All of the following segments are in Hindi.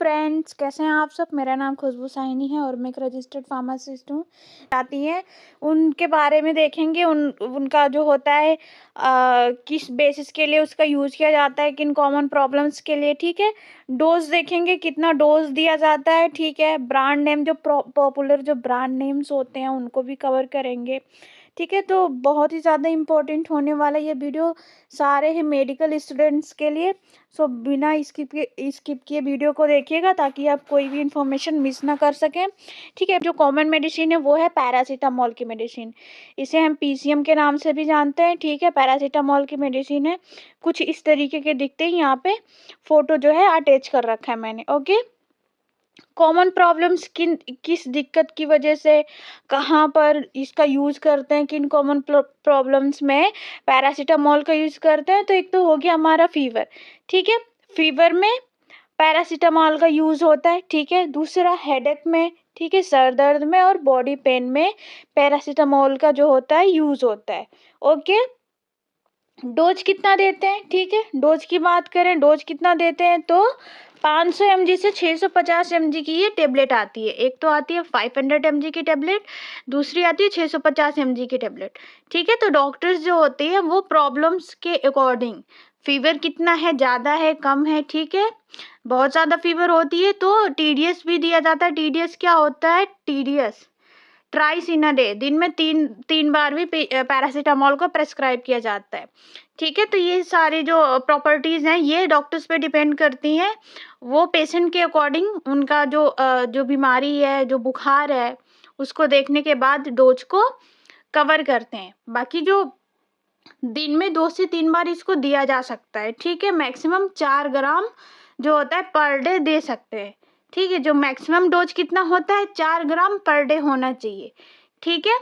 फ्रेंड्स, कैसे हैं आप सब। मेरा नाम खुशबू साहिनी है और मैं एक रजिस्टर्ड फार्मासिस्ट हूँ। आती हैं उनके बारे में देखेंगे, उनका जो होता है किस बेसिस के लिए उसका यूज़ किया जाता है, किन कॉमन प्रॉब्लम्स के लिए। ठीक है, डोज देखेंगे कितना डोज दिया जाता है। ठीक है, ब्रांड नेम जो पॉपुलर जो ब्रांड नेम्स होते हैं उनको भी कवर करेंगे। ठीक है, तो बहुत ही ज़्यादा इम्पोर्टेंट होने वाला ये वीडियो सारे ही मेडिकल स्टूडेंट्स के लिए। सो बिना स्किप किए वीडियो को देखिएगा ताकि आप कोई भी इंफॉर्मेशन मिस ना कर सकें। ठीक है, जो कॉमन मेडिसिन है वो है पैरासीटामोल की मेडिसिन। इसे हम पीसीएम के नाम से भी जानते हैं। ठीक है, पैरासीटामोल की मेडिसिन है, कुछ इस तरीके के दिखते हैं। यहाँ पे फोटो जो है अटैच कर रखा है मैंने। ओके, कॉमन प्रॉब्लम्स किस दिक्कत की वजह से कहाँ पर इसका यूज़ करते हैं, किन कॉमन प्रॉब्लम्स में पैरासीटामोल का यूज़ करते हैं। तो एक तो हो गया हमारा फीवर। ठीक है, फीवर में पैरासीटामोल का यूज़ होता है। ठीक है, दूसरा हेडेक में, ठीक है, सर दर्द में और बॉडी पेन में पैरासीटामोल का जो होता है यूज़ होता है। ओके, डोज कितना देते हैं। ठीक है, डोज की बात करें, डोज कितना देते हैं तो 500 mg से 650 mg की ये टेबलेट आती है। एक तो आती है 500 mg की टेबलेट, दूसरी आती है 650 mg की टेबलेट। ठीक है, तो डॉक्टर्स जो होते हैं वो प्रॉब्लम्स के अकॉर्डिंग, फीवर कितना है, ज़्यादा है, कम है, ठीक है, बहुत ज़्यादा फीवर होती है तो टीडीएस भी दिया जाता है। टीडीएस क्या होता है, टीडीएस ट्राइस इन अ डे, दिन में तीन बार भी पैरासीटामोल को प्रेस्क्राइब किया जाता है। ठीक है, तो ये सारी जो प्रॉपर्टीज़ हैं ये डॉक्टर्स पे डिपेंड करती हैं। वो पेशेंट के अकॉर्डिंग उनका जो बीमारी है, जो बुखार है, उसको देखने के बाद डोज को कवर करते हैं। बाकी जो दिन में 2 से 3 बार इसको दिया जा सकता है। ठीक है, मैक्सिमम 4 ग्राम जो होता है पर डे दे सकते हैं। ठीक है, जो मैक्सिमम डोज कितना होता है, 4 ग्राम पर डे होना चाहिए। ठीक है,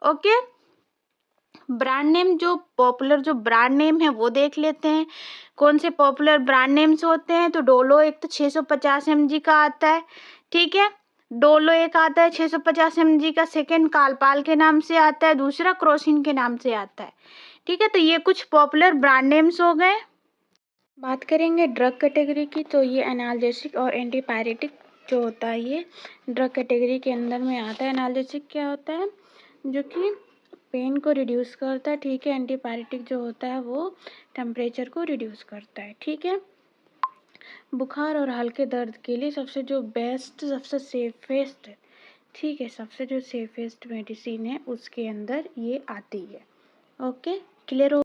ओके। ब्रांड नेम, जो पॉपुलर जो ब्रांड नेम है वो देख लेते हैं। कौन से पॉपुलर ब्रांड नेम्स होते हैं तो डोलो एक तो 650 mg का आता है। ठीक है, डोलो एक आता है 650 mg का, सेकेंड कालपाल के नाम से आता है, दूसरा क्रोसिन के नाम से आता है। ठीक है, तो ये कुछ पॉपुलर ब्रांड नेम्स हो गए। बात करेंगे ड्रग कैटेगरी की, तो ये एनाल्जेसिक और एंटीपायरेटिक जो होता है ये ड्रग कैटेगरी के अंदर में आता है। एनाल्जेसिक क्या होता है, जो कि पेन को रिड्यूस करता है। ठीक है, एंटीपायरेटिक जो होता है वो टेम्परेचर को रिड्यूस करता है। ठीक है, बुखार और हल्के दर्द के लिए सबसे जो बेस्ट, सबसे सेफेस्ट, ठीक है, सबसे जो सेफेस्ट मेडिसिन है उसके अंदर ये आती है। ओके, क्लियर हो।